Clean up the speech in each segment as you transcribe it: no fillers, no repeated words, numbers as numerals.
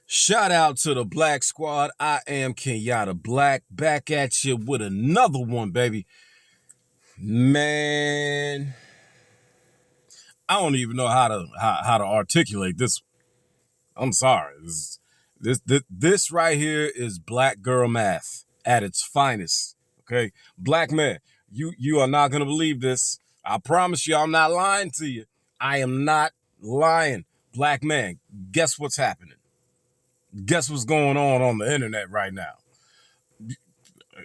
Shout out to the Black Squad. I am Kenyatta Black, back at you with another one, baby. Man, I don't even know how to articulate this. I'm sorry. This right here is black girl math at its finest. Okay, black man, you are not gonna believe this. I promise you, I'm not lying to you. I am not lying. Black man, guess what's happening? Guess what's going on the internet right now?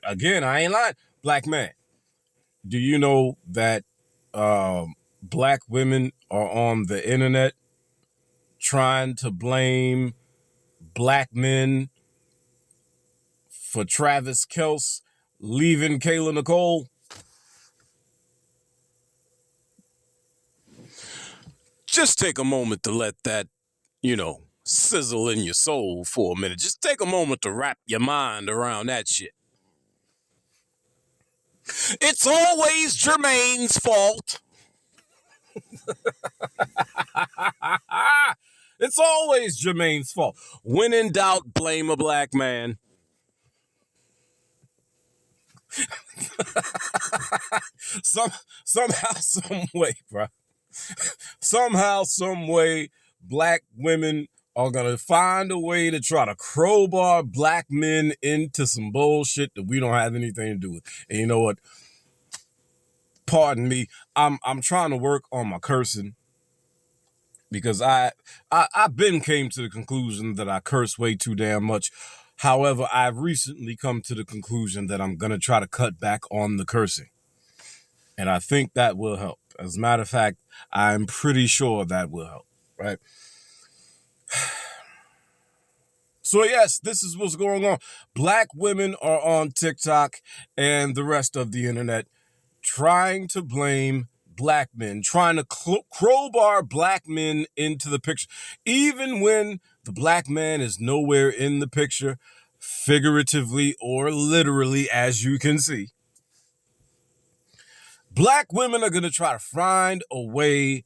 Again, I ain't lying. Black man, do you know that black women are on the internet trying to blame black men for Travis Kelce leaving Kayla Nicole? Just take a moment to let that, sizzle in your soul for a minute. Just take a moment to wrap your mind around that shit. It's always Jermaine's fault. It's always Jermaine's fault. When in doubt, blame a black man. Somehow, some way, bro. Somehow, some way, black women are gonna find a way to try to crowbar black men into some bullshit that we don't have anything to do with. And you know what? Pardon me. I'm trying to work on my cursing because I've been came to the conclusion that I curse way too damn much. However, I've recently come to the conclusion that I'm gonna try to cut back on the cursing. And I think that will help. As a matter of fact, I'm pretty sure that will help, right? So yes, this is what's going on. Black women are on TikTok and the rest of the internet trying to blame black men, trying to crowbar black men into the picture, even when the black man is nowhere in the picture, figuratively or literally, as you can see. Black women are going to try to find a way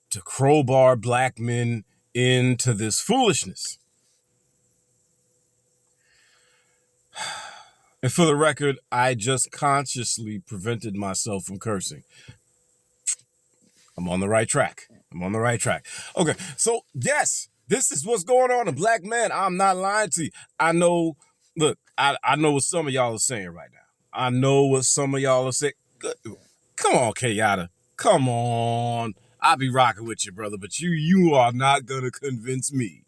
to crowbar black men into this foolishness. And for the record, I just consciously prevented myself from cursing. I'm on the right track. Okay, so yes, this is what's going on. A black man, I'm not lying to you. I know, look, I know what some of y'all are saying right now. I know what some of y'all are saying. Come on, Kayla. Come on. I'll be rocking with you, brother, but you are not going to convince me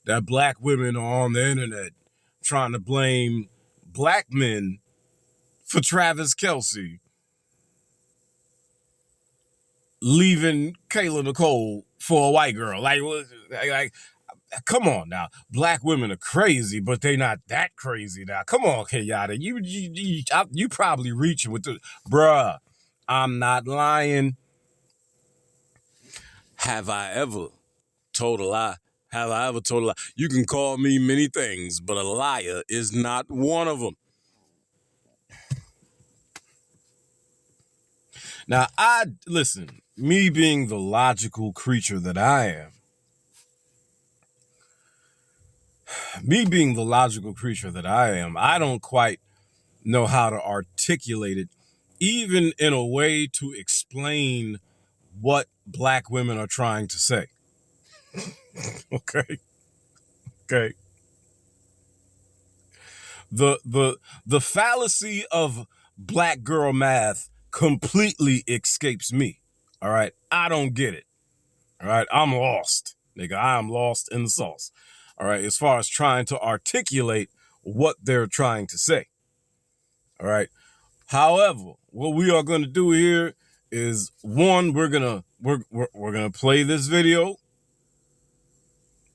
that black women are on the internet trying to blame black men for Travis Kelce leaving Kayla Nicole for a white girl. Like, come on now. Black women are crazy, but they not that crazy now. Come on, Kenyatta. You probably reaching with the bruh. I'm not lying. Have I ever told a lie? Have I ever told a lie? You can call me many things, but a liar is not one of them. Now, listen, me being the logical creature that I am, I don't quite know how to articulate it, even in a way to explain what black women are trying to say. Okay. The fallacy of black girl math completely escapes me. All right. I don't get it. All right. I'm lost, nigga. I am lost in the sauce. All right. As far as trying to articulate what they're trying to say. All right. However, what we are going to do here is, one, we're going to we're gonna play this video.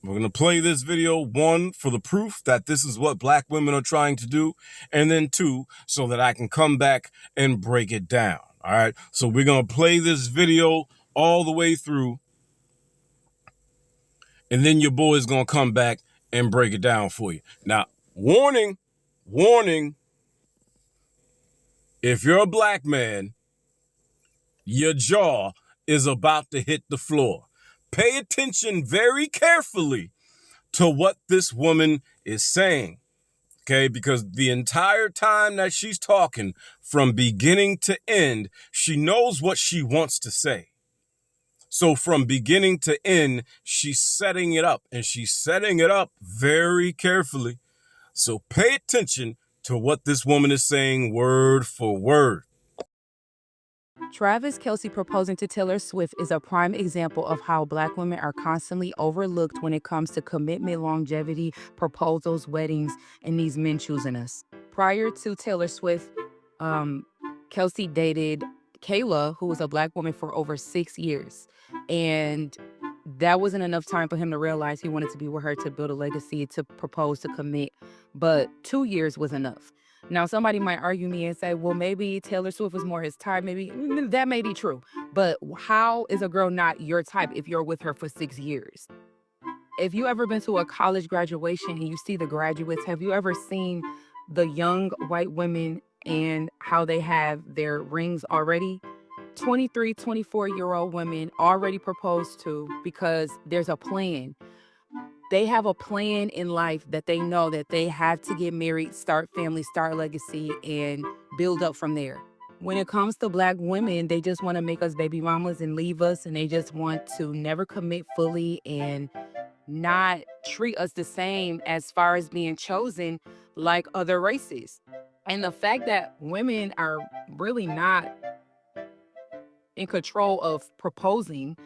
We're gonna play this video, one, for the proof that this is what black women are trying to do, and then two, so that I can come back and break it down. All right. So we're gonna play this video all the way through, and then your boy is gonna come back and break it down for you. Now, warning, warning. If you're a black man, your jaw is about to hit the floor. Pay attention very carefully to what this woman is saying, okay? Because the entire time that she's talking, from beginning to end, she knows what she wants to say. So from beginning to end, she's setting it up, and she's setting it up very carefully. So pay attention to what this woman is saying word for word. Travis Kelce proposing to Taylor Swift is a prime example of how black women are constantly overlooked when it comes to commitment, longevity, proposals, weddings, and these men choosing us. Prior to Taylor Swift, Kelce dated Kayla, who was a black woman, for over 6 years. And that wasn't enough time for him to realize he wanted to be with her, to build a legacy, to propose, to commit. But 2 years was enough. Now, somebody might argue me and say, well, maybe Taylor Swift was more his type. Maybe that may be true. But how is a girl not your type if you're with her for 6 years? If you ever been to a college graduation and you see the graduates, have you ever seen the young white women and how they have their rings already? 23, 24-year-old women already proposed to, because there's a plan. They have a plan in life that they know that they have to get married, start family, start legacy, and build up from there. When it comes to black women, they just want to make us baby mamas and leave us, and they just want to never commit fully and not treat us the same as far as being chosen like other races. And the fact that women are really not in control of proposing,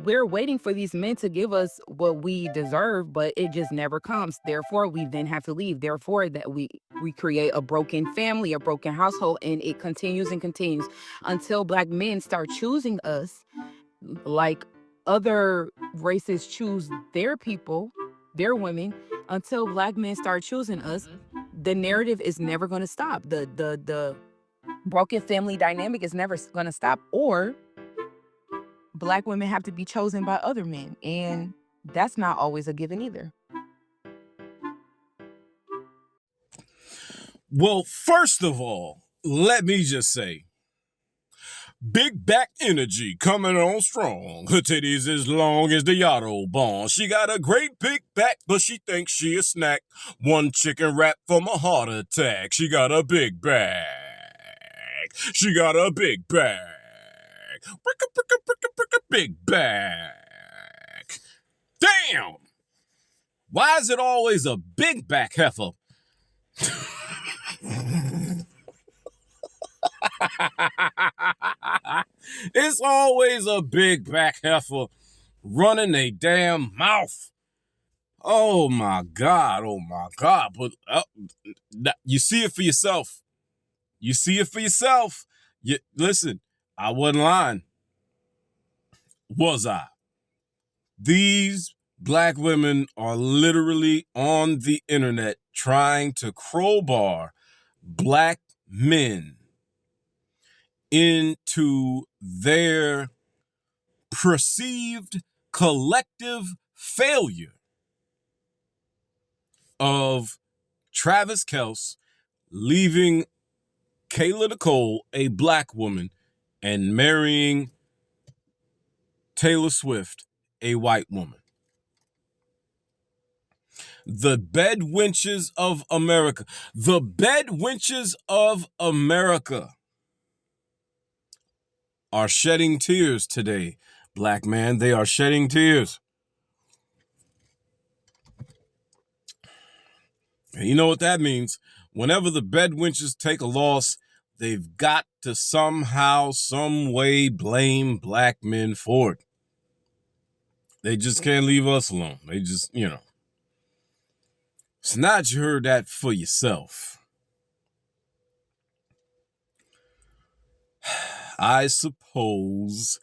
we're waiting for these men to give us what we deserve, but it just never comes. Therefore, we then have to leave. Therefore, that we create a broken family, a broken household, and it continues and continues until black men start choosing us like other races choose their people, their women. Until black men start choosing us, the narrative is never going to stop. The broken family dynamic is never going to stop, or black women have to be chosen by other men, and that's not always a given either. Well, first of all, let me just say, big back energy coming on strong. Her titties as long as the Autobahn. She got a great big back, but she thinks she a snack. One chicken wrap from a heart attack. She got a big bag. She got a big bag. Big bag. Damn! Why is it always a big back heifer? It's always a big back heifer running a damn mouth. Oh my God, oh my God. But you see it for yourself. You see it for yourself. Listen, I wasn't lying. Was I? These black women are literally on the internet trying to crowbar black men into their perceived collective failure of Travis Kelce leaving Kayla Nicole, a black woman, and marrying Taylor Swift, a white woman. The bed wenches of America. The bed wenches of America are shedding tears today, black man. They are shedding tears. And you know what that means? Whenever the bed wenches take a loss, they've got to somehow, some way blame black men for it. They just can't leave us alone. They just, So now that you heard that for yourself, I suppose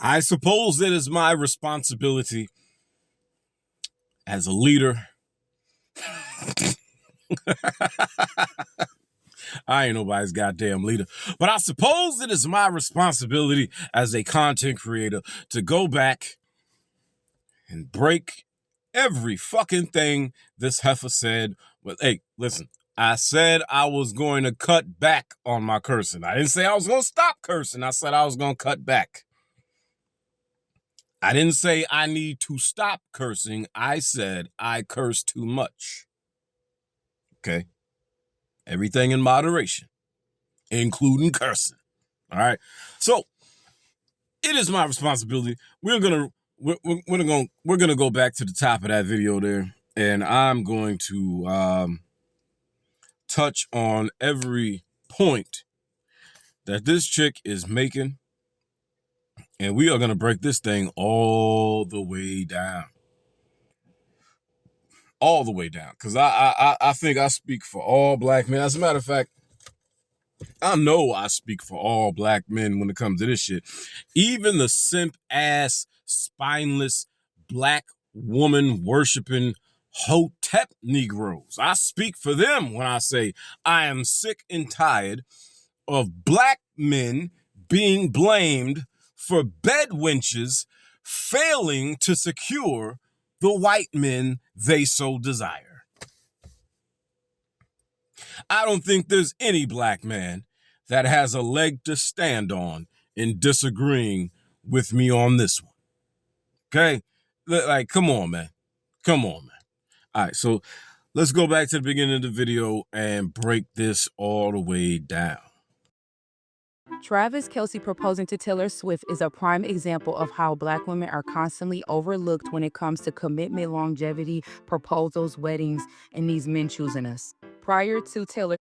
I suppose it is my responsibility as a leader. I ain't nobody's goddamn leader. But I suppose it is my responsibility as a content creator to go back and break every fucking thing this heifer said. But hey, listen, I said I was going to cut back on my cursing. I didn't say I was going to stop cursing. I said I was going to cut back. I didn't say I need to stop cursing. I said I curse too much. Okay? Everything in moderation, including cursing. All right? So, it is my responsibility. We're gonna go back to the top of that video there, and I'm going to touch on every point that this chick is making, and we are gonna break this thing all the way down, because I think I speak for all black men. As a matter of fact, I know I speak for all black men when it comes to this shit. Even the simp ass, spineless, black woman worshiping Hotep Negroes. I speak for them when I say I am sick and tired of black men being blamed for bed wenches failing to secure the white men they so desire. I don't think there's any black man that has a leg to stand on in disagreeing with me on this one. Okay? Like, come on, man. Come on, man. All right, so let's go back to the beginning of the video and break this all the way down. Travis Kelce proposing to Taylor Swift is a prime example of how black women are constantly overlooked when it comes to commitment, longevity, proposals, weddings, and these men choosing us. Prior to Taylor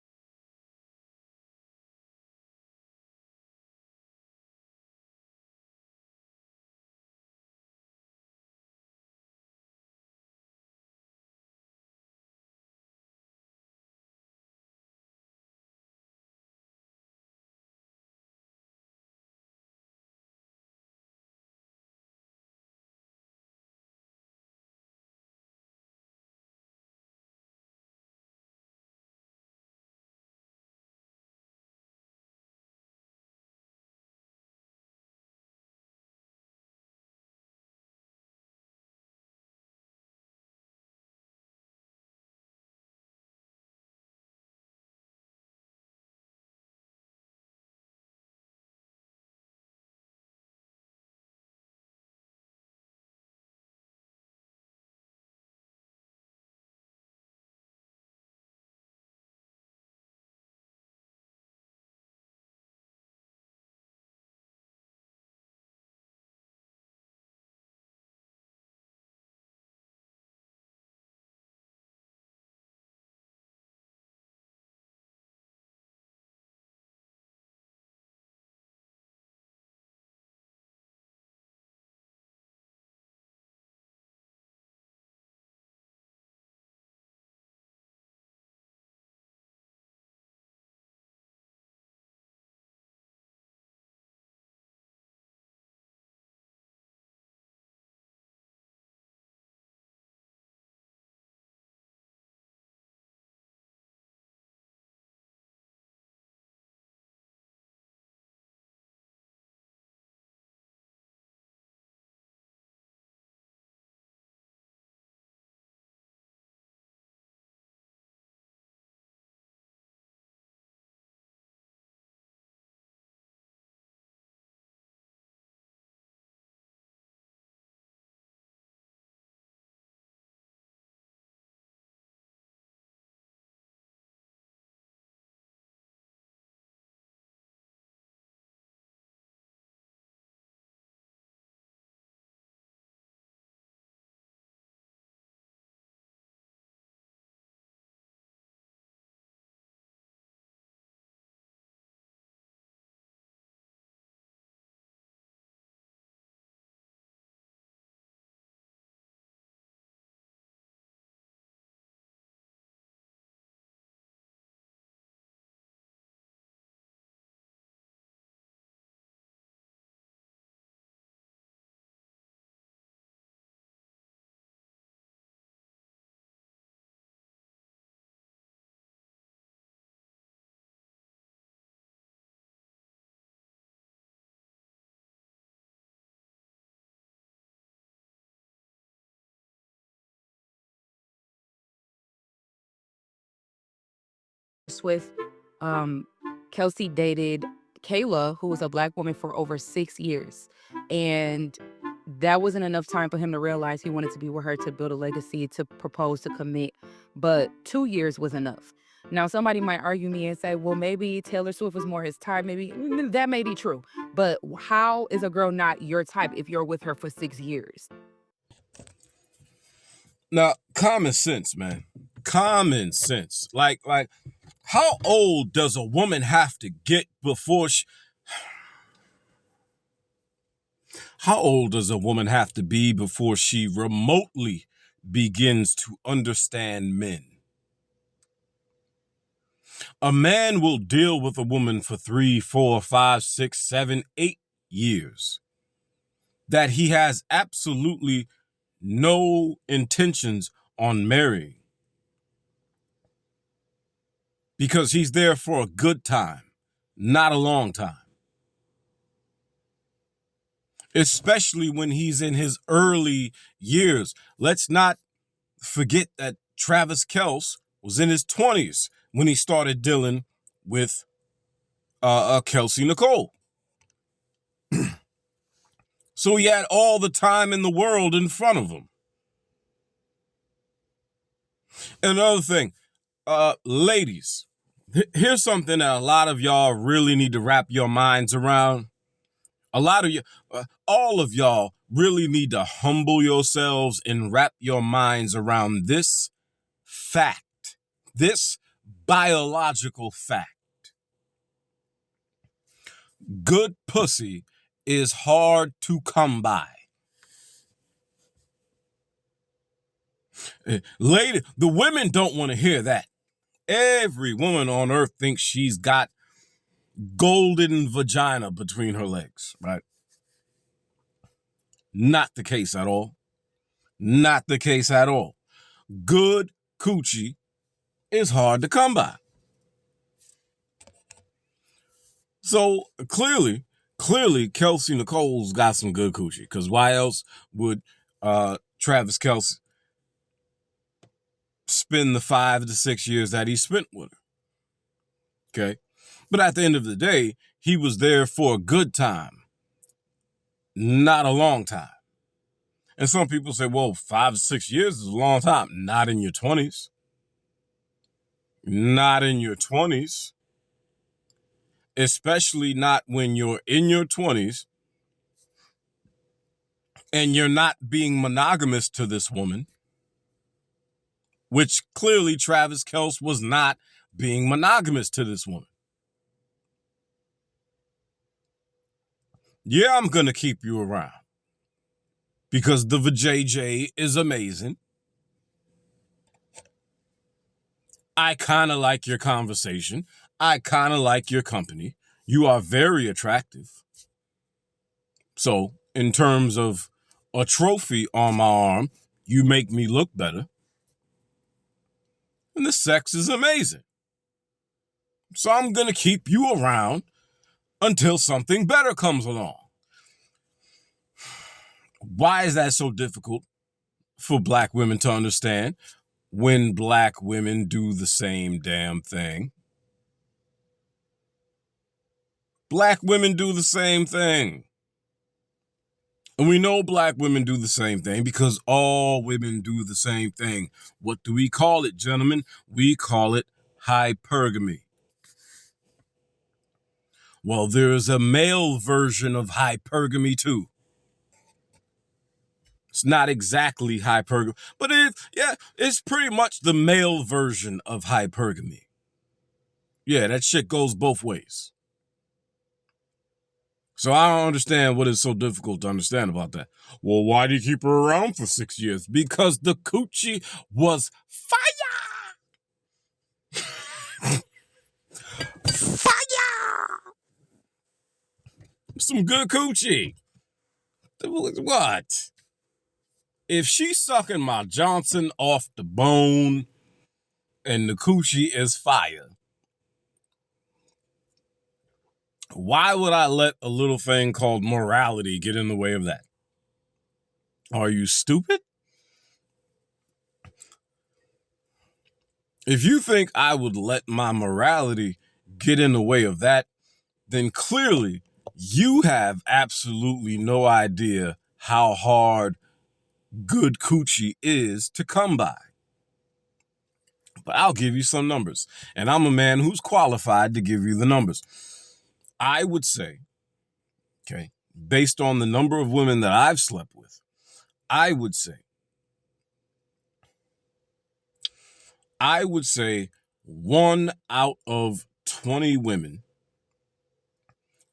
Swift, Kelce dated Kayla, who was a black woman, for over 6 years. And that wasn't enough time for him to realize he wanted to be with her, to build a legacy, to propose, to commit. But 2 years was enough. Now, somebody might argue me and say, well, maybe Taylor Swift was more his type. Maybe that may be true. But how is a girl not your type if you're with her for 6 years? Now, common sense, man. Common sense. Like, how old does a woman have to get before she... How old does a woman have to be before she remotely begins to understand men? A man will deal with a woman for 3, 4, 5, 6, 7, 8 years that he has absolutely no intentions on marrying, because he's there for a good time, not a long time. Especially when he's in his early years. Let's not forget that Travis Kelce was in his 20s when he started dealing with Kelsey Nicole. So he had all the time in the world in front of him. Another thing, ladies, here's something that a lot of y'all really need to wrap your minds around. A lot of you, all of y'all really need to humble yourselves and wrap your minds around this fact, this biological fact. Good pussy is hard to come by. Lady, the women don't want to hear that. Every woman on earth thinks she's got golden vagina between her legs, right? Not the case at all. Not the case at all. Good coochie is hard to come by. So clearly, Kelsey Nicole's got some good coochie, because why else would Travis Kelce spend the 5 to 6 years that he spent with her? Okay. But at the end of the day, he was there for a good time, not a long time. And some people say, well, 5 to 6 years is a long time. Not in your 20s. Not in your 20s. Especially not when you're in your 20s and you're not being monogamous to this woman, which clearly Travis Kelce was not being monogamous to this woman. Yeah, I'm going to keep you around because the vajayjay is amazing. I kind of like your conversation. I kind of like your company. You are very attractive. So, in terms of a trophy on my arm, you make me look better. And the sex is amazing. So I'm going to keep you around until something better comes along. Why is that so difficult for black women to understand when black women do the same damn thing? Black women do the same thing. And we know black women do the same thing because all women do the same thing. What do we call it, gentlemen? We call it hypergamy. Well, there is a male version of hypergamy too. It's not exactly hypergamy, but it's pretty much the male version of hypergamy. Yeah, that shit goes both ways. So I don't understand what is so difficult to understand about that. Well, why do you keep her around for 6 years? Because the coochie was fire! Fire! Some good coochie. What? If she's sucking my Johnson off the bone and the coochie is fire, why would I let a little thing called morality get in the way of that? Are you stupid? If you think I would let my morality get in the way of that, then clearly you have absolutely no idea how hard good coochie is to come by. But I'll give you some numbers, and I'm a man who's qualified to give you the numbers. I would say, okay, based on the number of women that I've slept with, I would say 1 out of 20 women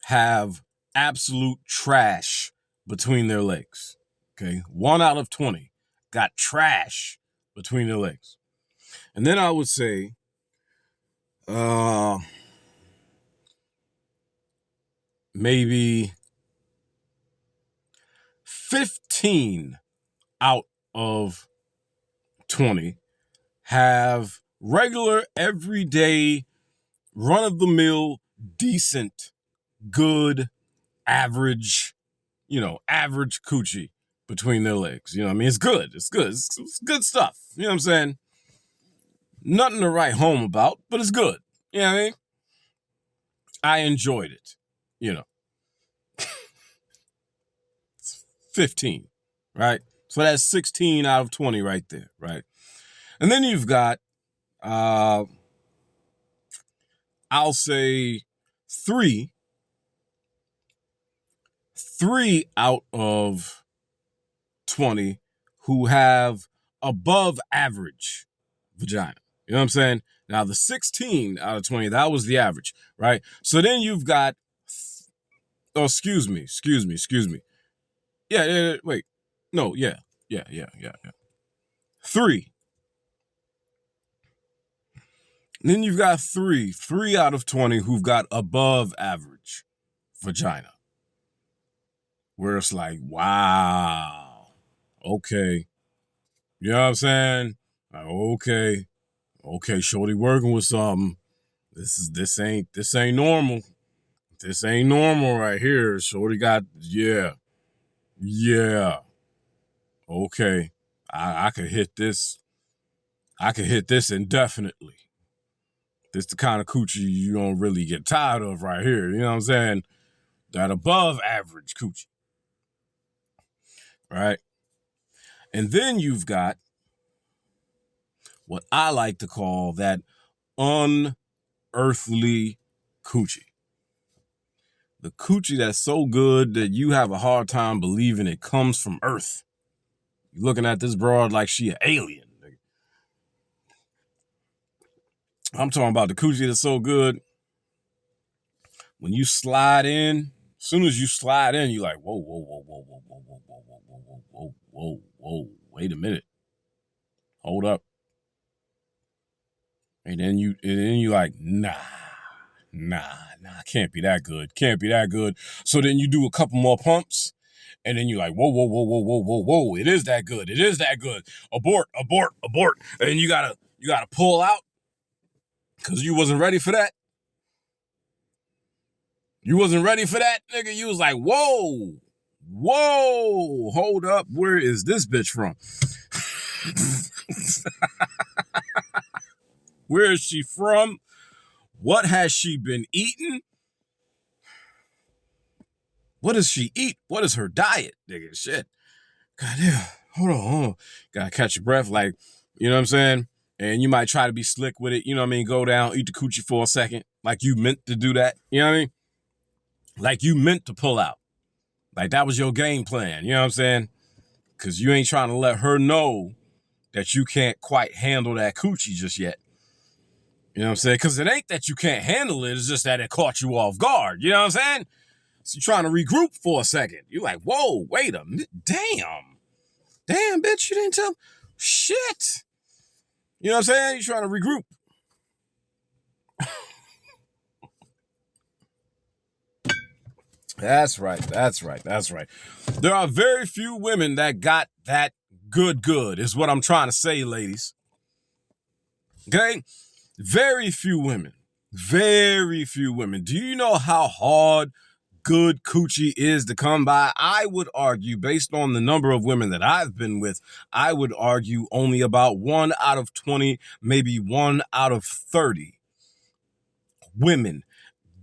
have absolute trash between their legs. Okay, 1 out of 20 got trash between their legs. And then I would say maybe 15 out of 20 have regular, everyday, run-of-the-mill, decent, good, average, average coochie between their legs. You know what I mean? It's good. It's good. It's good stuff. You know what I'm saying? Nothing to write home about, but it's good. You know what I mean? I enjoyed it. 15, right? So that's 16 out of 20 right there, right? And then you've got, I'll say three out of 20 who have above average vagina. You know what I'm saying? Now, the 16 out of 20, that was the average, right? So then you've got, excuse me. Yeah, wait. No, yeah. 3. And then you've got 3 out of 20 who've got above average vagina. Where it's like, wow, okay. You know what I'm saying? Like, okay, shorty working with something. This ain't normal. This ain't normal right here. Shorty got, yeah. Okay. I could hit this. I could hit this indefinitely. This the kind of coochie you don't really get tired of right here. You know what I'm saying? That above average coochie. Right? And then you've got what I like to call that unearthly coochie. The coochie that's so good that you have a hard time believing it comes from Earth. You're looking at this broad like she an alien. I'm talking about the coochie that's so good. When you slide in, as soon as you slide in, you're like, whoa, wait a minute. Hold up. And then you like, nah, can't be that good. So then you do a couple more pumps, and then you're like, whoa, it is that good. Abort. And you gotta pull out, because you wasn't ready for that. Nigga. You was like, whoa, hold up, where is this bitch from? Where is she from? What has she been eating? What does she eat? What is her diet? Nigga, shit. Goddamn. Hold on. Gotta catch your breath, like, you know what I'm saying? And you might try to be slick with it, you know what I mean? Go down, eat the coochie for a second, like you meant to do that, you know what I mean? Like you meant to pull out. Like that was your game plan, you know what I'm saying? Because you ain't trying to let her know that you can't quite handle that coochie just yet. You know what I'm saying? Because it ain't that you can't handle it, it's just that it caught you off guard, you know what I'm saying? So you're trying to regroup for a second. You're like, whoa, wait a minute. Damn, bitch, you didn't tell. Shit. You know what I'm saying? You're trying to regroup. That's right. There are very few women that got that good, is what I'm trying to say, ladies. Okay? Very few women. Do you know how hard good coochie is to come by, I would argue, based on the number of women that I've been with, I would argue only about 1 out of 20, maybe 1 out of 30 women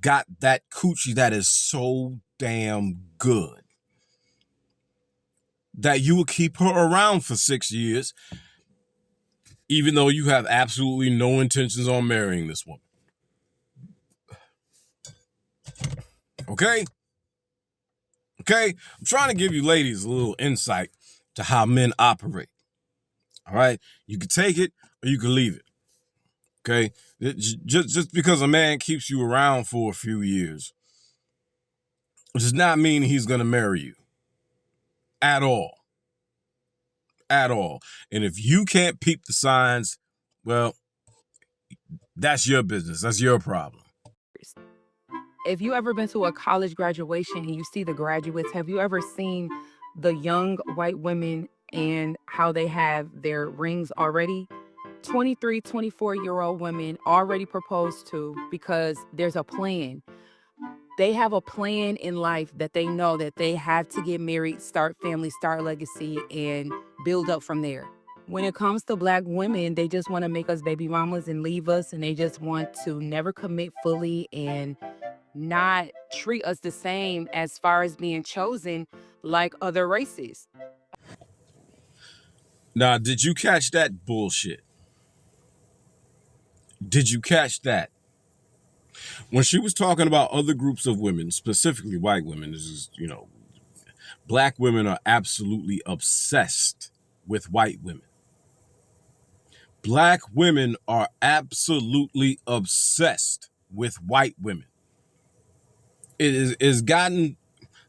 got that coochie that is so damn good that you will keep her around for 6 years, even though you have absolutely no intentions on marrying this woman. Okay? Okay? I'm trying to give you ladies a little insight to how men operate. All right? You can take it or you can leave it. Okay? Just because a man keeps you around for a few years does not mean he's going to marry you. At all. At all. And if you can't peep the signs, well, that's your business. That's your problem. If you ever been to a college graduation and you see the graduates, have you ever seen the young white women and how they have their rings already? 23, 24-year-old women already proposed to because there's a plan. They have a plan in life that they know that they have to get married, start family, start legacy, and build up from there. When it comes to Black women, they just want to make us baby mamas and leave us, and they just want to never commit fully and not treat us the same as far as being chosen like other races. Now, did you catch that bullshit? Did you catch that? When she was talking about other groups of women, specifically white women, this is, Black women are absolutely obsessed with white women. Black women are absolutely obsessed with white women. It has gotten,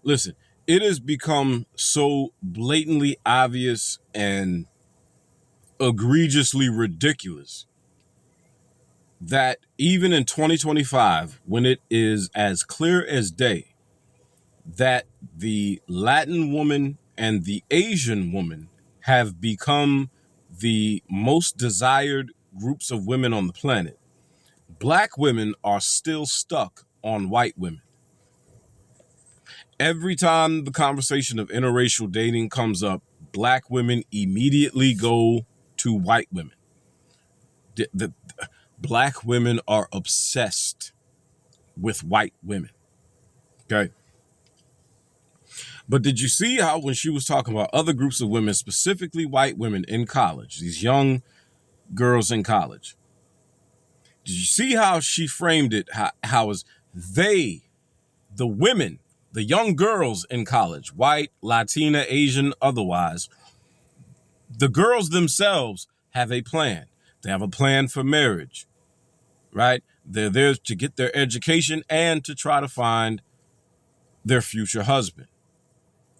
listen, it has become so blatantly obvious and egregiously ridiculous that even in 2025, when it is as clear as day that the Latin woman and the Asian woman have become the most desired groups of women on the planet, Black women are still stuck on white women. Every time the conversation of interracial dating comes up, Black women immediately go to white women. The Black women are obsessed with white women. Okay. But did you see how when she was talking about other groups of women, specifically white women in college, these young girls in college, did you see how she framed it? How is they, the women, the young girls in college, white, Latina, Asian, otherwise, the girls themselves have a plan. They have a plan for marriage, right? They're there to get their education and to try to find their future husband,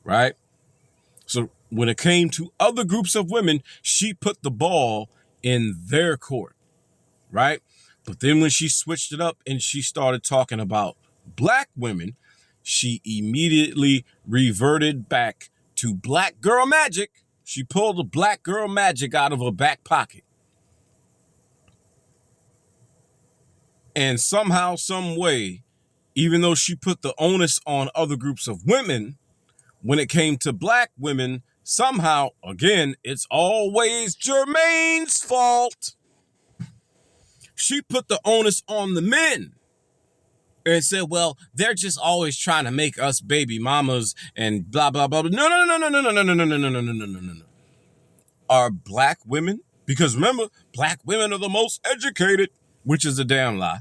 right? So when it came to other groups of women, she put the ball in their court, right? But then when she switched it up and she started talking about Black women, she immediately reverted back to black girl magic. She pulled the black girl magic out of her back pocket. And somehow, some way, even though she put the onus on other groups of women, when it came to Black women, somehow, again, it's always Jermaine's fault. She put the onus on the men and said, well, they're just always trying to make us baby mamas and blah, blah, blah. No, no, no, no, no, no, no, no, no, no, no, no, no, no, no, no. Are Black women, because remember, Black women are the most educated, which is a damn lie.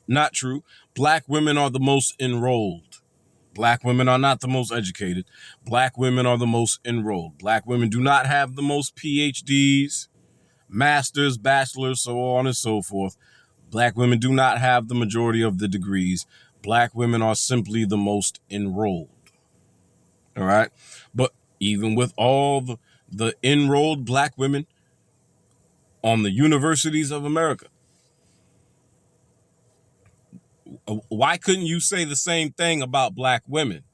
Not true. Black women are the most enrolled. Black women are not the most educated. Black women are the most enrolled. Black women do not have the most PhDs, masters, bachelors, so on and so forth. Black women do not have the majority of the degrees. Black women are simply the most enrolled. All right. But even with all the enrolled Black women on the universities of America, why couldn't you say the same thing about Black women?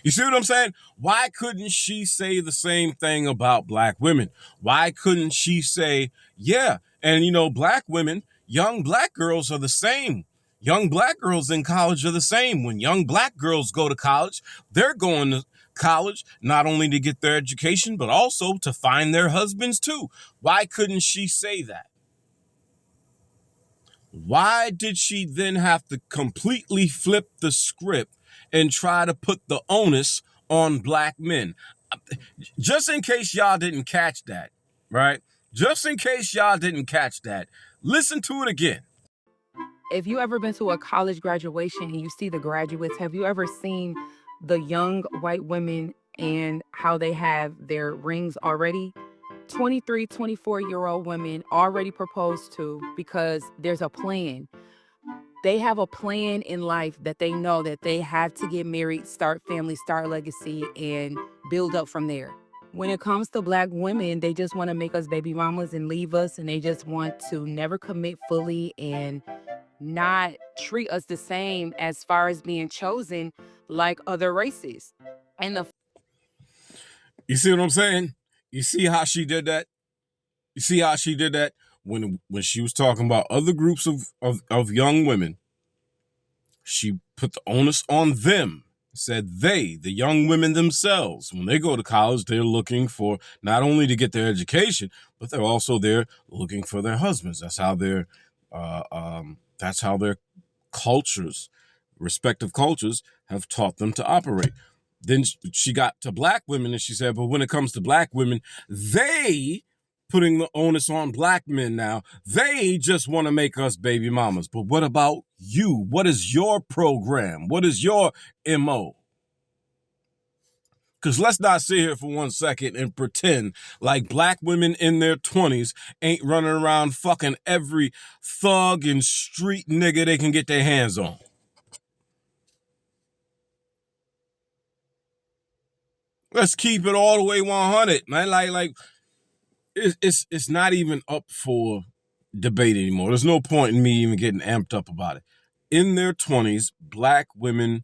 You see what I'm saying? Why couldn't she say the same thing about Black women? Why couldn't she say, yeah, and Black women, young Black girls are the same. Young black girls in college are the same. When young black girls go to college, they're going to college not only to get their education, but also to find their husbands too. Why couldn't she say that? Why did she then have to completely flip the script and try to put the onus on black men? Just in case y'all didn't catch that, right? Just in case y'all didn't catch that, listen to it again. If you ever been to a college graduation and you see the graduates, have you ever seen the young white women and how they have their rings already? 23, 24-year-old women already proposed to because there's a plan. They have a plan in life that they know that they have to get married, start family, start legacy, and build up from there. When it comes to black women, they just want to make us baby mamas and leave us, and they just want to never commit fully and not treat us the same as far as being chosen like other races. And You see what I'm saying? You see how she did that? You see how she did that when she was talking about other groups of young women. She put the onus on them. Said they, the young women themselves, when they go to college, they're looking for not only to get their education, but they're also there looking for their husbands. That's how their cultures, respective cultures, have taught them to operate. Then she got to black women and she said, but when it comes to black women, they putting the onus on black men now. They just want to make us baby mamas. But what about you? What is your program? What is your MO? Because let's not sit here for 1 second and pretend like black women in their 20s ain't running around fucking every thug and street nigga they can get their hands on. Let's keep it all the way 100, man. Like it's not even up for debate anymore. There's no point in me even getting amped up about it. In their 20s, black women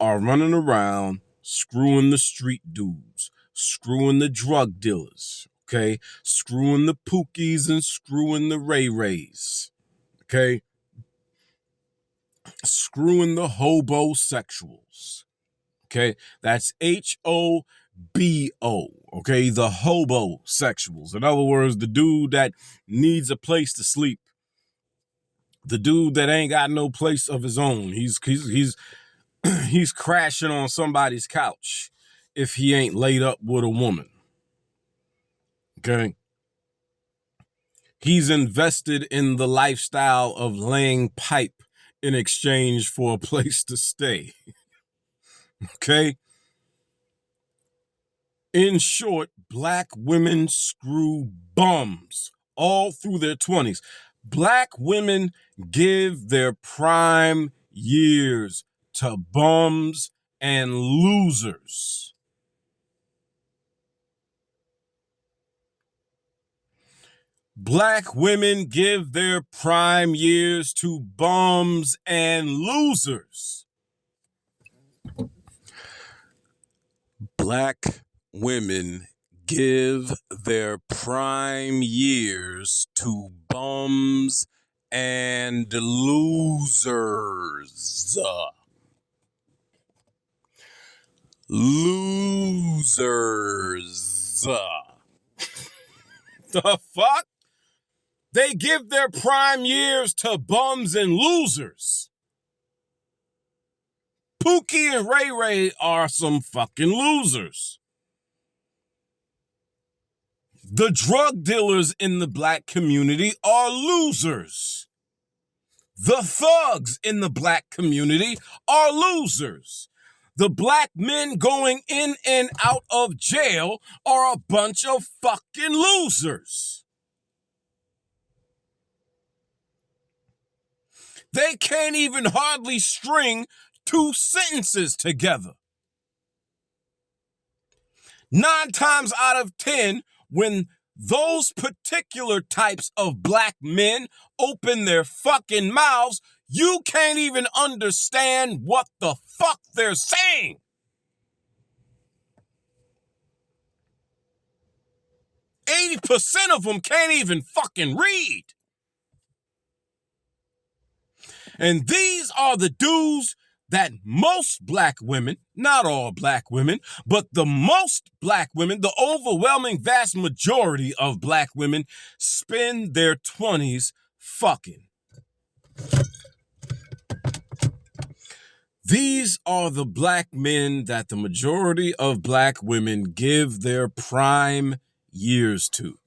are running around screwing the street dudes, screwing the drug dealers, okay? Screwing the Pookies and screwing the Ray Rays, okay? Screwing the hobosexuals, okay? That's HOBO, okay? The hobosexuals. In other words, the dude that needs a place to sleep. The dude that ain't got no place of his own. He's crashing on somebody's couch if he ain't laid up with a woman. Okay? He's invested in the lifestyle of laying pipe in exchange for a place to stay. Okay? In short, black women screw bums all through their 20s. Black women give their prime years to bums and losers. Black women give their prime years to bums and losers. Black women give their prime years to bums and losers. Losers. The fuck? They give their prime years to bums and losers. Pookie and Ray Ray are some fucking losers. The drug dealers in the black community are losers. The thugs in the black community are losers. The black men going in and out of jail are a bunch of fucking losers. They can't even hardly string 2 sentences together. 9 times out of 10, when those particular types of black men open their fucking mouths, you can't even understand what the fuck they're saying. 80% of them can't even fucking read. And these are the dues that most black women, not all black women, but the most black women, the overwhelming vast majority of black women, spend their 20s fucking. These are the black men that the majority of black women give their prime years to.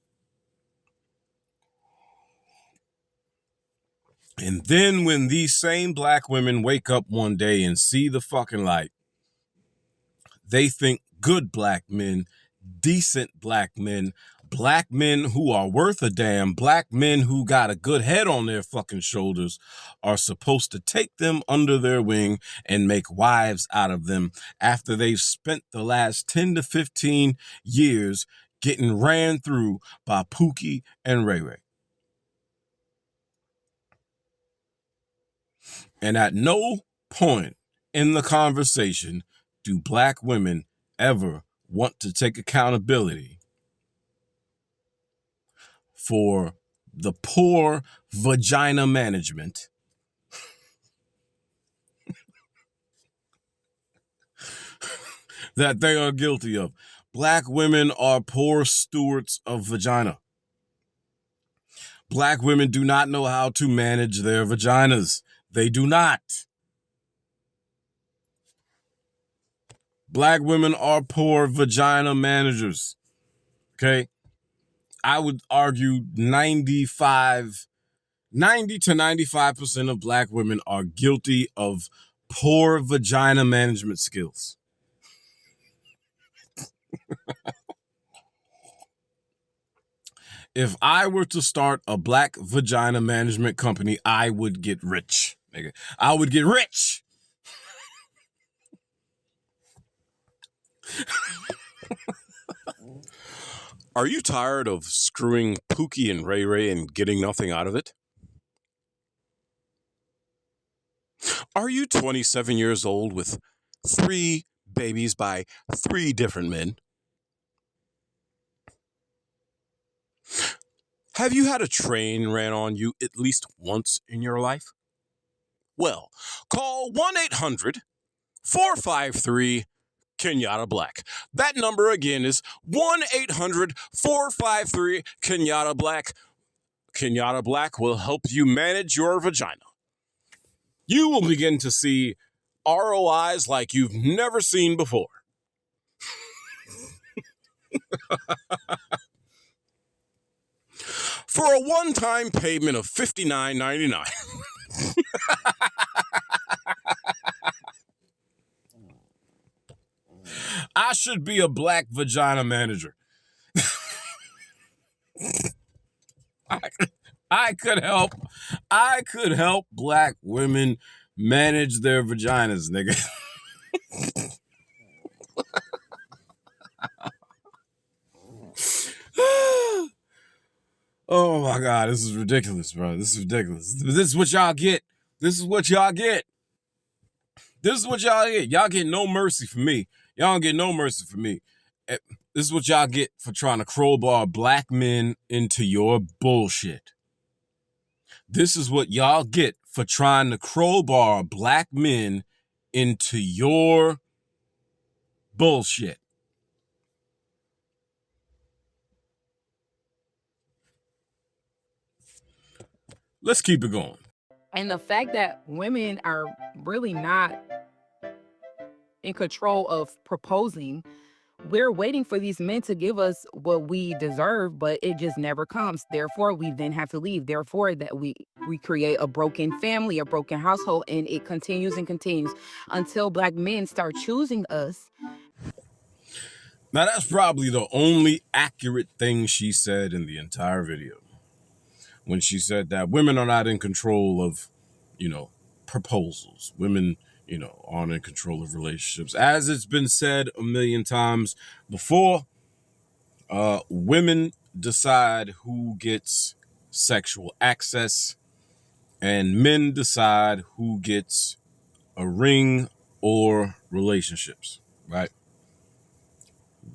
And then when these same black women wake up one day and see the fucking light, they think good black men, decent black men who are worth a damn, black men who got a good head on their fucking shoulders are supposed to take them under their wing and make wives out of them after they've spent the last 10 to 15 years getting ran through by Pookie and Ray Ray. And at no point in the conversation do black women ever want to take accountability for the poor vagina management that they are guilty of. Black women are poor stewards of vagina. Black women do not know how to manage their vaginas. They do not. Black women are poor vagina managers. Okay? I would argue 90 to 95% of black women are guilty of poor vagina management skills. If I were to start a black vagina management company, I would get rich. Nigga. I would get rich. Are you tired of screwing Pookie and Ray Ray and getting nothing out of it? Are you 27 years old with 3 babies by 3 different men? Have you had a train ran on you at least once in your life? Well, call 1-800-453 Kenyatta Black. That number again is 1-800-453 Kenyatta Black. Kenyatta Black will help you manage your vagina. You will begin to see ROIs like you've never seen before. For a one-time payment of $59.99. I should be a black vagina manager. I could help black women manage their vaginas, nigga. Oh my God, this is ridiculous, bro. This is ridiculous. This is what y'all get. This is what y'all get. This is what y'all get. Y'all get no mercy from me. Y'all don't get no mercy from me. This is what y'all get for trying to crowbar black men into your bullshit. This is what y'all get for trying to crowbar black men into your bullshit. Let's keep it going. And the fact that women are really not in control of proposing, we're waiting for these men to give us what we deserve, but it just never comes. Therefore, we then have to leave. Therefore, that we create a broken family, a broken household, and it continues and continues until black men start choosing us. Now, that's probably the only accurate thing she said in the entire video. When she said that women are not in control of, proposals. Women, aren't in control of relationships. As it's been said a million times before, women decide who gets sexual access, and men decide who gets a ring or relationships, right?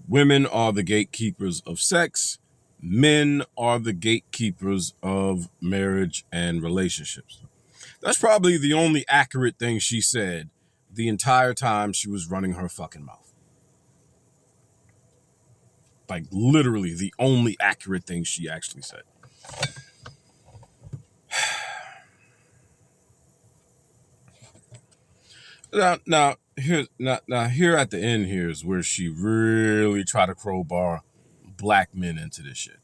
Women are the gatekeepers of sex. Men are the gatekeepers of marriage and relationships. That's probably the only accurate thing she said the entire time she was running her fucking mouth. Like, literally the only accurate thing she actually said. Now, here at the end here is where she really tried to crowbar black men into this shit.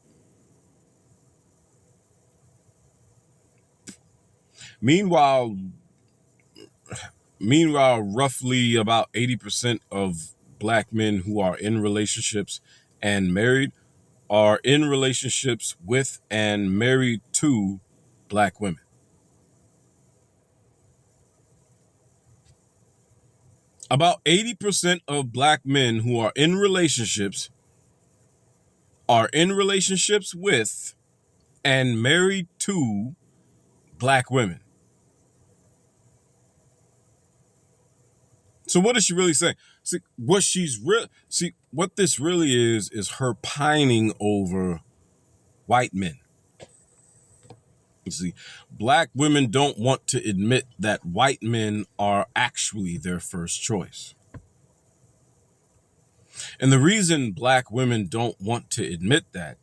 Meanwhile, roughly about 80% of black men who are in relationships and married are in relationships with and married to black women. About 80% of black men who are in relationships with and married to black women. So what is she really saying? What this really is her pining over white men. You see, black women don't want to admit that white men are actually their first choice. And the reason black women don't want to admit that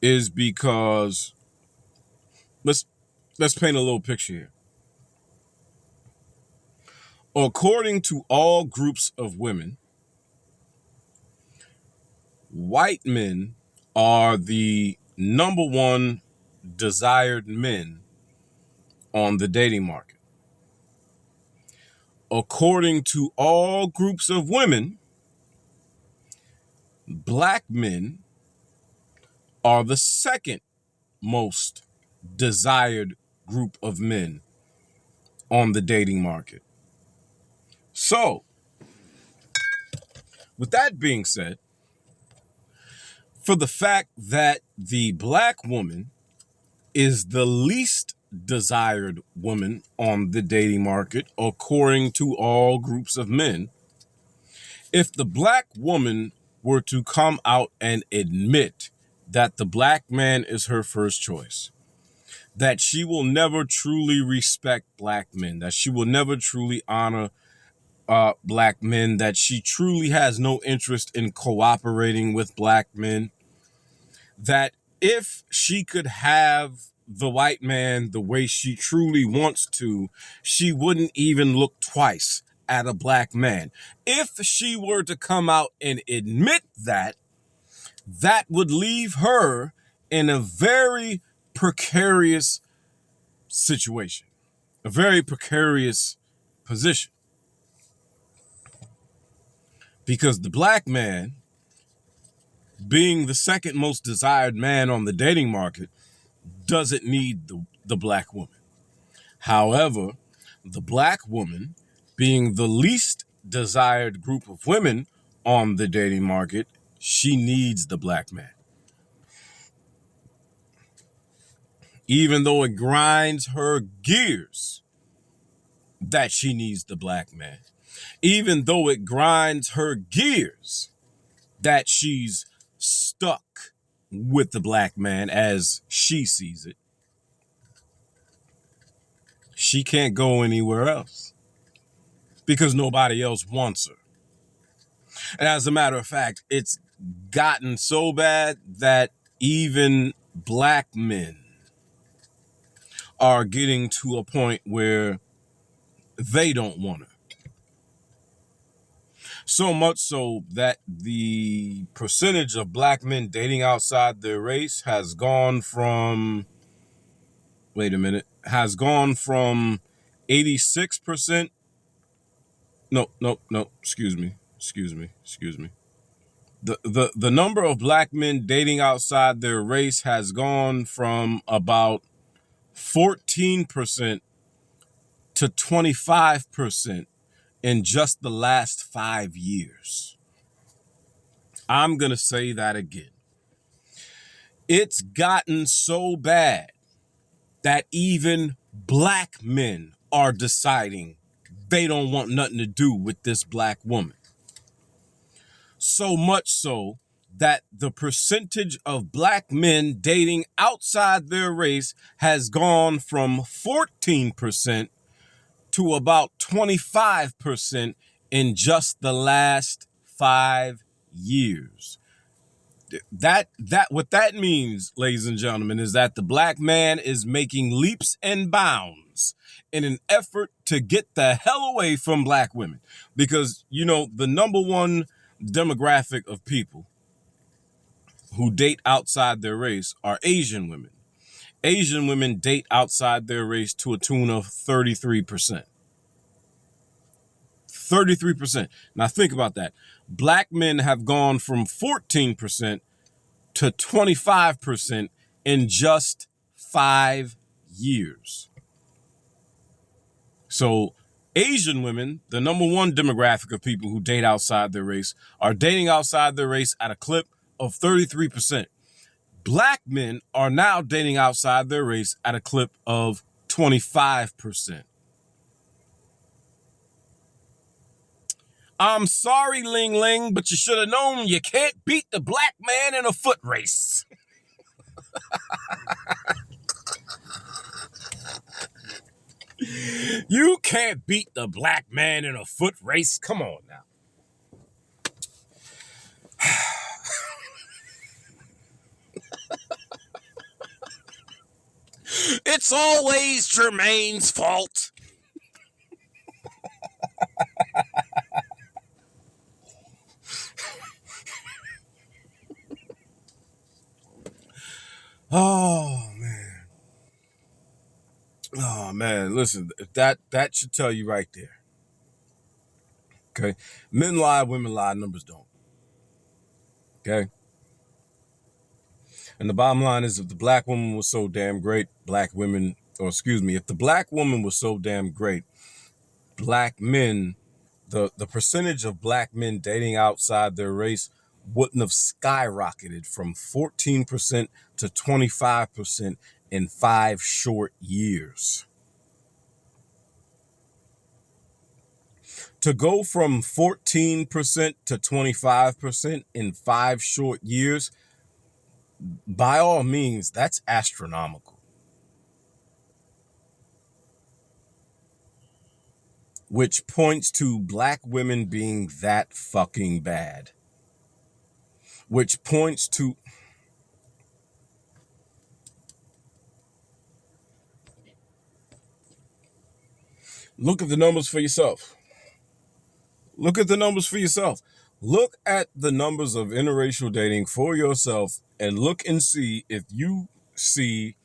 is because let's paint a little picture here. According to all groups of women, white men are the number one desired men on the dating market. According to all groups of women, black men are the second most desired group of men on the dating market. So, with that being said, for the fact that the black woman is the least desired woman on the dating market, according to all groups of men, if the black woman were to come out and admit that the black man is her first choice, that she will never truly respect black men, that she will never truly honor black men, that she truly has no interest in cooperating with black men, that if she could have the white man the way she truly wants to, she wouldn't even look twice at a black man. If she were to come out and admit that, that would leave her in a very precarious situation, a very precarious position. Because the black man, being the second most desired man on the dating market, doesn't need the black woman. However, the black woman, being the least desired group of women on the dating market, she needs the black man. Even though it grinds her gears that she needs the black man. Even though it grinds her gears that she's stuck with the black man as she sees it, she can't go anywhere else because nobody else wants her. And as a matter of fact, it's gotten so bad that even black men are getting to a point where they don't want her. So much so that the percentage of black men dating outside their race has gone from 86%. No, excuse me. The number of black men dating outside their race has gone from about 14% to 25% in just the last 5 years. I'm going to say that again. It's gotten so bad that even black men are deciding they don't want nothing to do with this black woman. So much so that the percentage of black men dating outside their race has gone from 14% to about 25% in just the last 5 years. What that means, ladies and gentlemen, is that the black man is making leaps and bounds in an effort to get the hell away from black women. Because, the number one demographic of people who date outside their race are Asian women. Asian women date outside their race to a tune of 33%. 33%. Now think about that. Black men have gone from 14% to 25% in just 5 years. So Asian women, the number one demographic of people who date outside their race, are dating outside their race at a clip of 33%. Black men are now dating outside their race at a clip of 25%. I'm sorry, Ling Ling, but you should have known you can't beat the black man in a foot race. You can't beat the black man in a foot race. Come on now. It's always Jermaine's fault. Oh man. Oh man. Listen, that should tell you right there. Okay. Men lie, women lie, numbers don't. Okay. And the bottom line is if the black woman was so damn great, if the black woman was so damn great, black men, the percentage of black men dating outside their race wouldn't have skyrocketed from 14% to 25% in 5 short years. To go from 14% to 25% in 5 short years, by all means, that's astronomical. Which points to black women being that fucking bad. Which points to... Look at the numbers for yourself. Look at the numbers for yourself. Look at the numbers of interracial dating for yourself and look and see if you see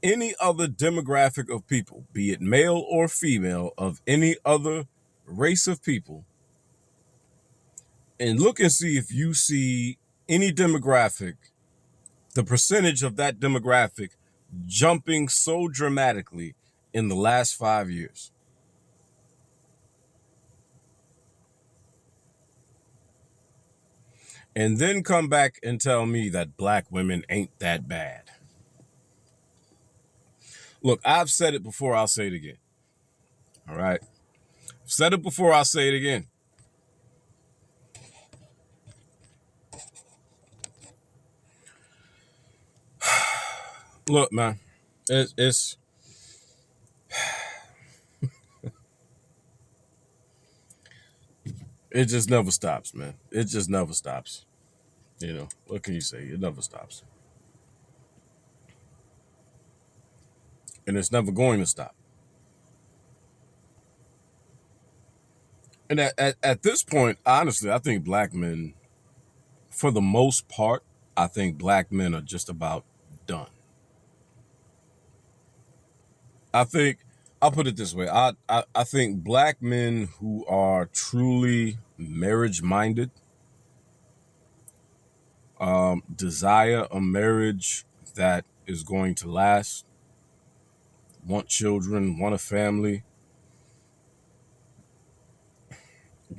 any other demographic of people, be it male or female, of any other race of people, and look and see if you see any demographic, the percentage of that demographic jumping so dramatically in the last 5 years. And then come back and tell me that black women ain't that bad. Look, I've said it before, I'll say it again. All right? I've said it before, I'll say it again. Look, man, it's it just never stops, man. It just never stops. What can you say? It never stops. And it's never going to stop. And at this point, honestly, I think black men, for the most part, I think black men are just about done. I'll put it this way. I think black men who are truly marriage minded, desire a marriage that is going to last, want children, want a family,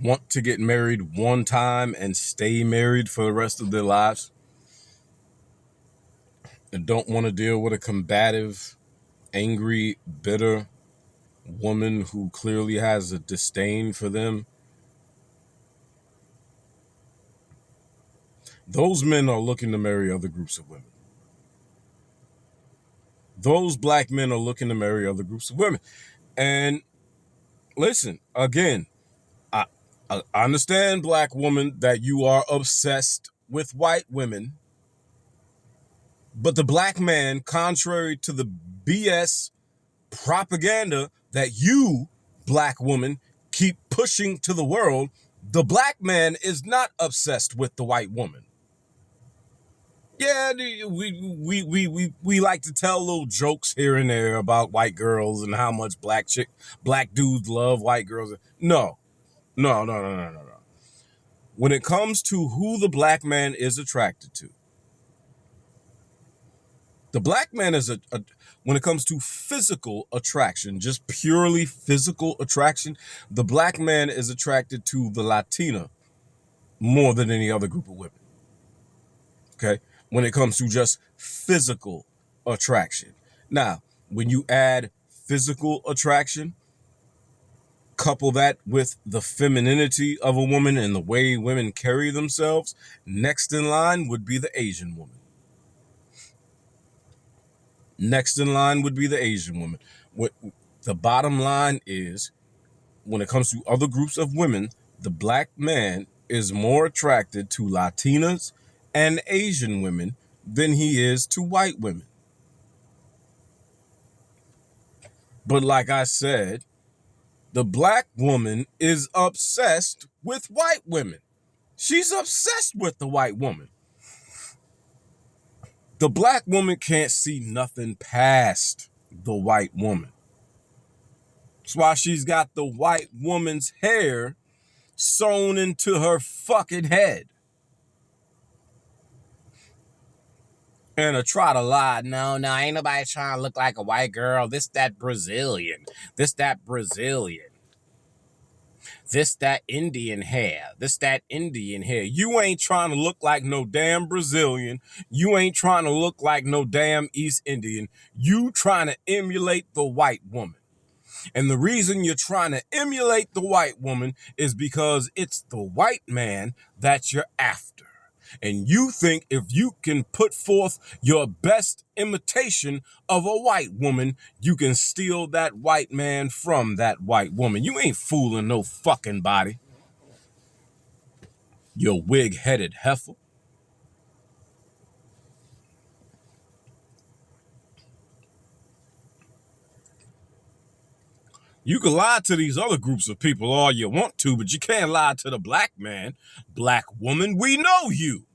want to get married one time and stay married for the rest of their lives, and don't want to deal with a combative, angry, bitter woman who clearly has a disdain for them. those men are looking to marry other groups of women. Those black men are looking to marry other groups of women. And listen, again, I, I understand, black woman, that you are obsessed with white women, but the black man, contrary to the BS propaganda that you, black woman, keep pushing to the world, the black man is not obsessed with the white woman. Yeah, we like to tell little jokes here and there about white girls and how much black dudes love white girls. No, no. When it comes to who the black man is attracted to, the black man is when it comes to physical attraction, just purely physical attraction, the black man is attracted to the Latina more than any other group of women. Okay? When it comes to just physical attraction. Now, when you add physical attraction, couple that with the femininity of a woman and the way women carry themselves, next in line would be the Asian woman. Next in line would be the Asian woman. What the bottom line is, when it comes to other groups of women, the black man is more attracted to Latinas and Asian women than he is to white women. But like I said, the black woman is obsessed with white women. She's obsessed with the white woman. The black woman can't see nothing past the white woman. That's why she's got the white woman's hair sewn into her fucking head. And to try to lie, no, ain't nobody trying to look like a white girl. This, that Brazilian. This, that Brazilian. This, that Indian hair. This, that Indian hair. You ain't trying to look like no damn Brazilian. You ain't trying to look like no damn East Indian. You trying to emulate the white woman. And the reason you're trying to emulate the white woman is because it's the white man that you're after. And you think if you can put forth your best imitation of a white woman, you can steal that white man from that white woman. You ain't fooling no fucking body, you wig-headed heifer. You can lie to these other groups of people all you want to, but you can't lie to the black man. Black woman, we know you.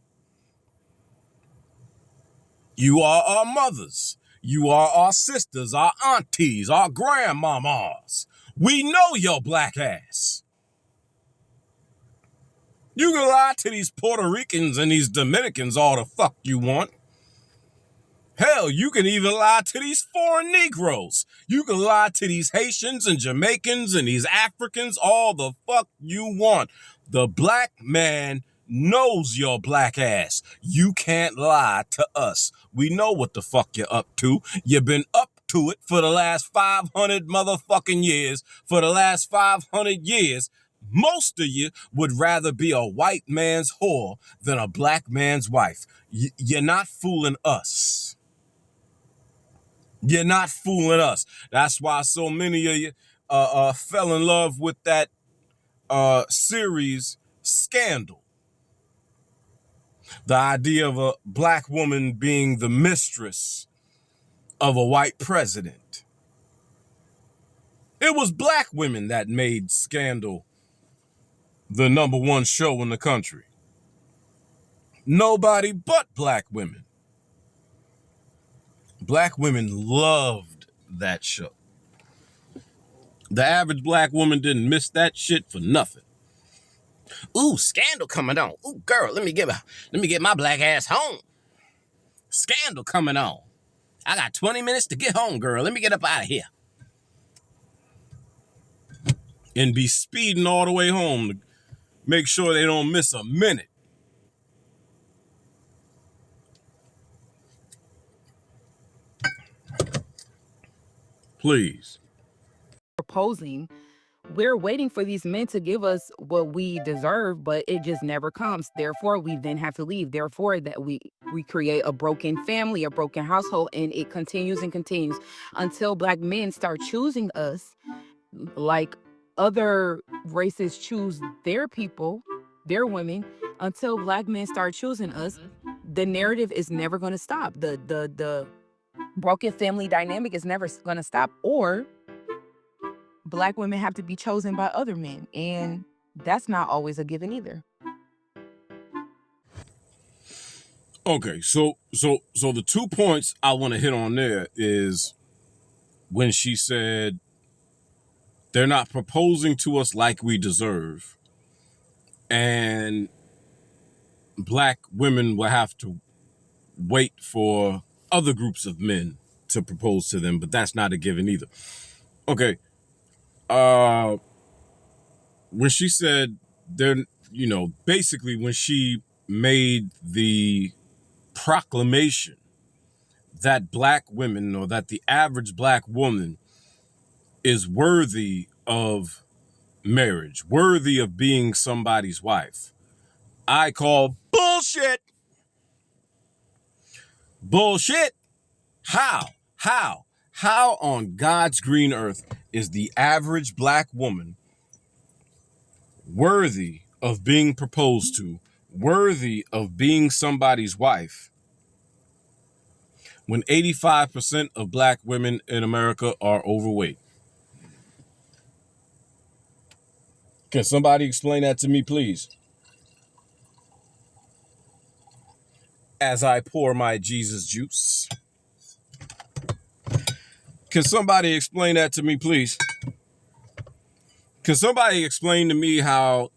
You are our mothers. You are our sisters, our aunties, our grandmamas. We know your black ass. You can lie to these Puerto Ricans and these Dominicans all the fuck you want. Hell, you can even lie to these foreign Negroes. You can lie to these Haitians and Jamaicans and these Africans all the fuck you want. The black man knows your black ass. You can't lie to us. We know what the fuck you're up to. You've been up to it for the last 500 motherfucking years. For the last 500 years, most of you would rather be a white man's whore than a black man's wife. You're not fooling us. You're not fooling us. That's why so many of you fell in love with that series Scandal. The idea of a black woman being the mistress of a white president. It was black women that made Scandal the #1 show in the country. Nobody but black women. Black women loved that show. The average black woman didn't miss that shit for nothing. Ooh, Scandal coming on. Ooh, girl, let me get my black ass home. Scandal coming on. I got 20 minutes to get home, girl. Let me get up out of here. And be speeding all the way home to make sure they don't miss a minute. Please. Proposing we're waiting for these men to give us what we deserve, but it just never comes. Therefore, we then have to leave. Therefore, that we create a broken family, a broken household, and it continues and continues until Black men start choosing us like other races choose their people, their women. Until Black men start choosing us, the narrative is never going to stop. The broken family dynamic is never going to stop, or Black women have to be chosen by other men, and that's not always a given either. Okay, so the 2 points I want to hit on there is when she said they're not proposing to us like we deserve, and Black women will have to wait for other groups of men to propose to them, but that's not a given either. Okay, when she said they're, basically when she made the proclamation that Black women, or that the average Black woman is worthy of marriage, worthy of being somebody's wife, I call bullshit. Bullshit. How? How on God's green earth is the average Black woman worthy of being proposed to, worthy of being somebody's wife, when 85% of Black women in America are overweight? Can somebody explain that to me, please? As I pour my Jesus juice. Can somebody explain that to me, please? Can somebody explain to me how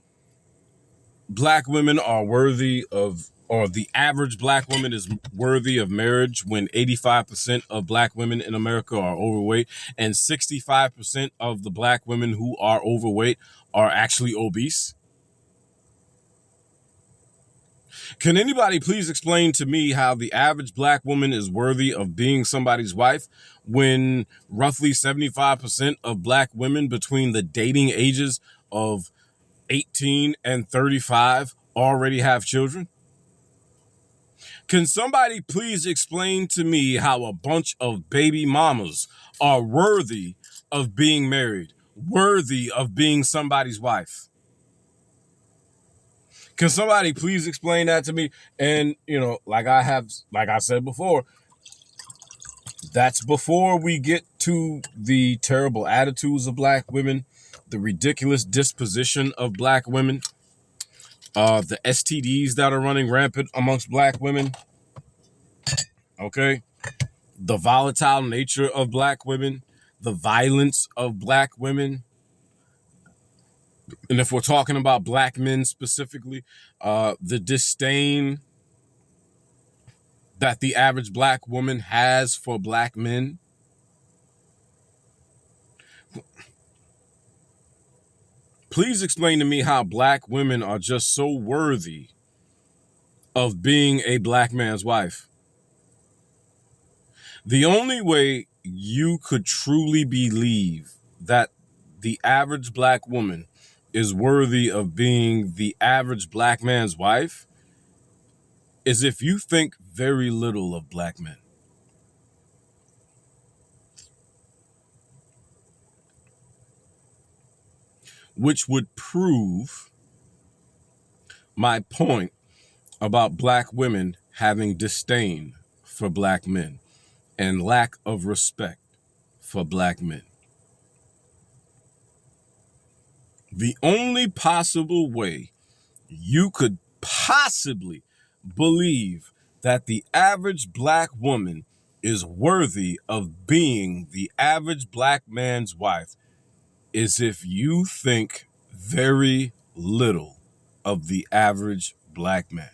Black women are worthy of, or the average Black woman is worthy of marriage, when 85% of Black women in America are overweight, and 65% of the Black women who are overweight are actually obese? Can anybody please explain to me how the average Black woman is worthy of being somebody's wife, when roughly 75% of Black women between the dating ages of 18 and 35 already have children? Can somebody please explain to me how a bunch of baby mamas are worthy of being married, worthy of being somebody's wife? Can somebody please explain that to me? And, like I said before, that's before we get to the terrible attitudes of Black women, the ridiculous disposition of Black women, the STDs that are running rampant amongst Black women, okay? The volatile nature of Black women, the violence of Black women. And if we're talking about Black men specifically, the disdain that the average Black woman has for Black men. Please explain to me how Black women are just so worthy of being a Black man's wife. The only way you could truly believe that the average Black woman is worthy of being the average Black man's wife is if you think very little of Black men. Which would prove my point about Black women having disdain for Black men and lack of respect for Black men. The only possible way you could possibly believe that the average Black woman is worthy of being the average Black man's wife is if you think very little of the average Black man.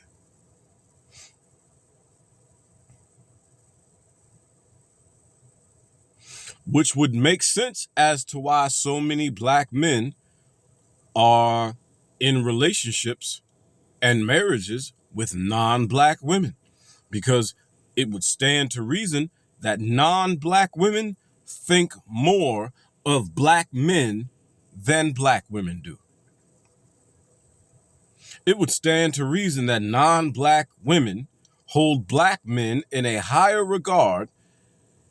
Which would make sense as to why so many Black men are in relationships and marriages with non-Black women, because it would stand to reason that non-Black women think more of Black men than black women do. It would stand to reason that non-black women hold black men in a higher regard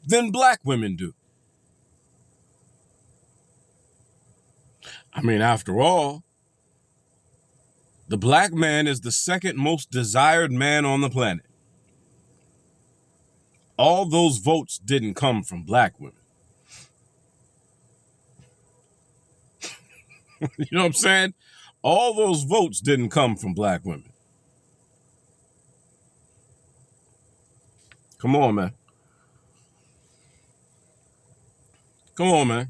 than black women do. I mean, after all, the black man is the second most desired man on the planet. All those votes didn't come from black women. You know what I'm saying? All those votes didn't come from black women. Come on, man. Come on, man.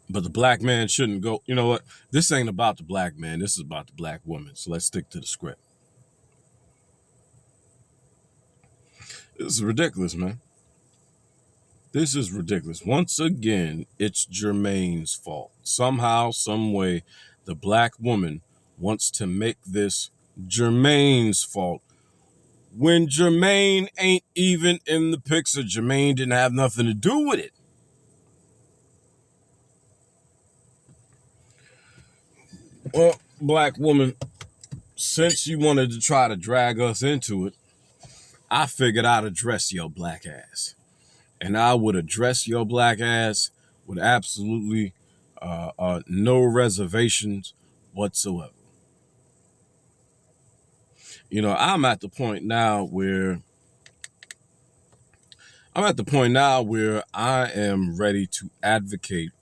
But the black man shouldn't go. You know what? This ain't about the black man. This is about the black woman. So let's stick to the script. This is ridiculous, man. This is ridiculous. Once again, it's Jermaine's fault. Somehow, some way, the black woman wants to make this Jermaine's fault when Jermaine ain't even in the picture. Jermaine didn't have nothing to do with it. Well, black woman, since you wanted to try to drag us into it, I figured I'd address your black ass. And I would address your black ass with absolutely no reservations whatsoever. You know, I'm at the point now where I am ready to advocate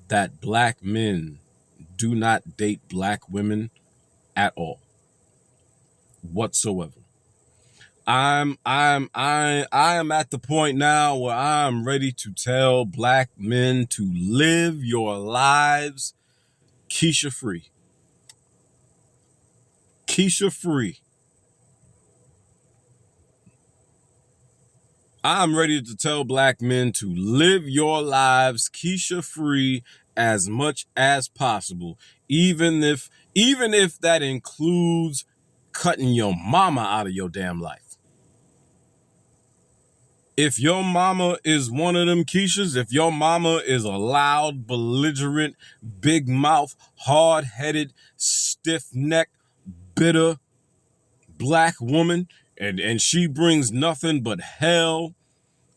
that black men do not date black women at all, whatsoever. I am at the point now where I'm ready to tell black men to live your lives Keisha free. Keisha free. I'm ready to tell black men to live your lives Keisha free as much as possible, even if that includes cutting your mama out of your damn life. If your mama is one of them Keishas, if your mama is a loud, belligerent, big mouth, hard-headed, stiff-necked, bitter black woman, and she brings nothing but hell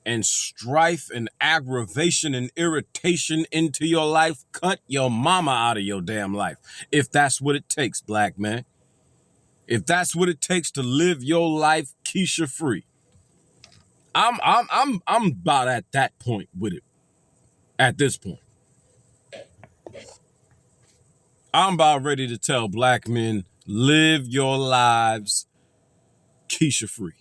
and strife and aggravation and irritation into your life, cut your mama out of your damn life. If that's what it takes, black man. If that's what it takes to live your life Keisha free. I'm about at that point with it. At this point, I'm about ready to tell black men, live your lives Keisha free.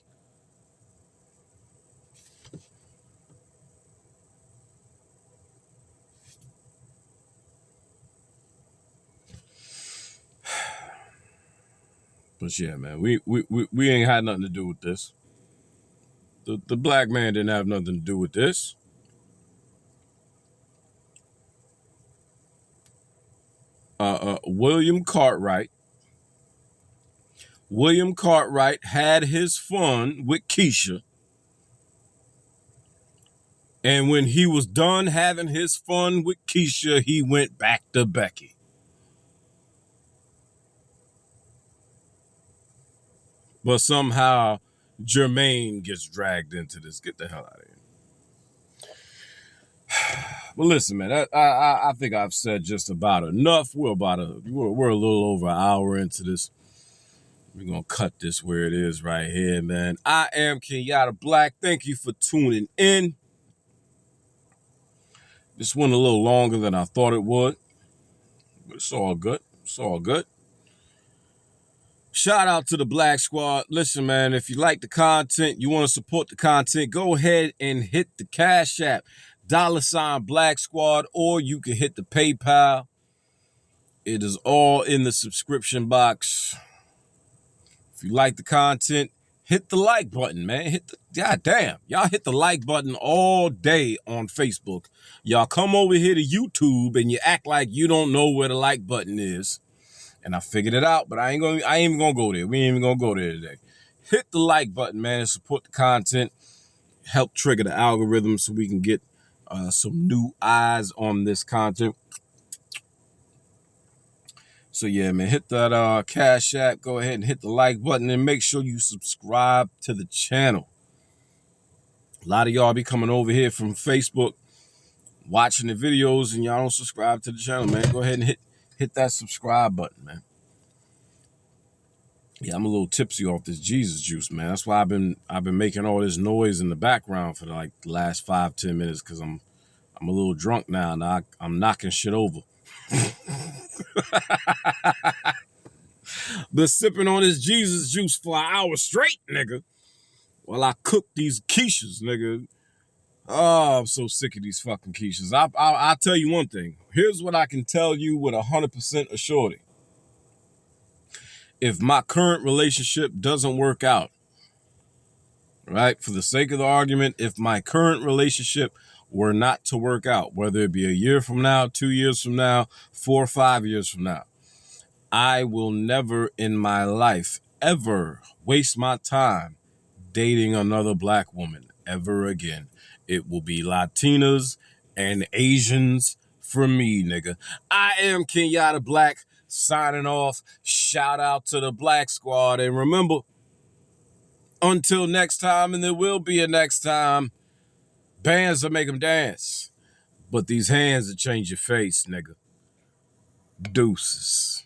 But yeah, man, we ain't had nothing to do with this. The black man didn't have nothing to do with this. William Cartwright had his fun with Keisha. And when he was done having his fun with Keisha, he went back to Becky. But somehow Jermaine gets dragged into this. Get the hell out of here. Well, listen, man, I think I've said just about enough. We're a little over an hour into this. We're going to cut this where it is right here, man. I am Kenyatta Black. Thank you for tuning in. This went a little longer than I thought it would. But it's all good. It's all good. Shout out to the Black Squad. Listen, man, if you like the content, you want to support the content, go ahead and hit the Cash App, $ Black Squad, or you can hit the PayPal. It is all in the subscription box. If you like the content, hit the like button, man. Goddamn. Y'all hit the like button all day on Facebook. Y'all come over here to YouTube and you act like you don't know where the like button is. And I figured it out, but I ain't even gonna go there. We ain't even gonna go there today. Hit the like button, man, and support the content. Help trigger the algorithm so we can get some new eyes on this content. So yeah, man, hit that Cash App. Go ahead and hit the like button and make sure you subscribe to the channel. A lot of y'all be coming over here from Facebook, watching the videos, and y'all don't subscribe to the channel, man. Go ahead and hit that subscribe button, man. Yeah, I'm a little tipsy off this Jesus juice, man. That's why I've been making all this noise in the background for the last 5-10 minutes, because I'm a little drunk now. Now I'm knocking shit over. Been sipping on this Jesus juice for an hour straight, nigga, while I cook these quiches, nigga. Oh, I'm so sick of these fucking quiches. I'll tell you one thing. Here's what I can tell you with 100% assurity. If my current relationship doesn't work out, right, for the sake of the argument, if my current relationship were not to work out, whether it be a year from now, 2 years from now, 4 or 5 years from now, I will never in my life ever waste my time dating another black woman ever again. It will be Latinas and Asians for me, nigga. I am Kenyatta Black, signing off. Shout out to the Black Squad. And remember, until next time, and there will be a next time, bands will make them dance, but these hands will change your face, nigga. Deuces.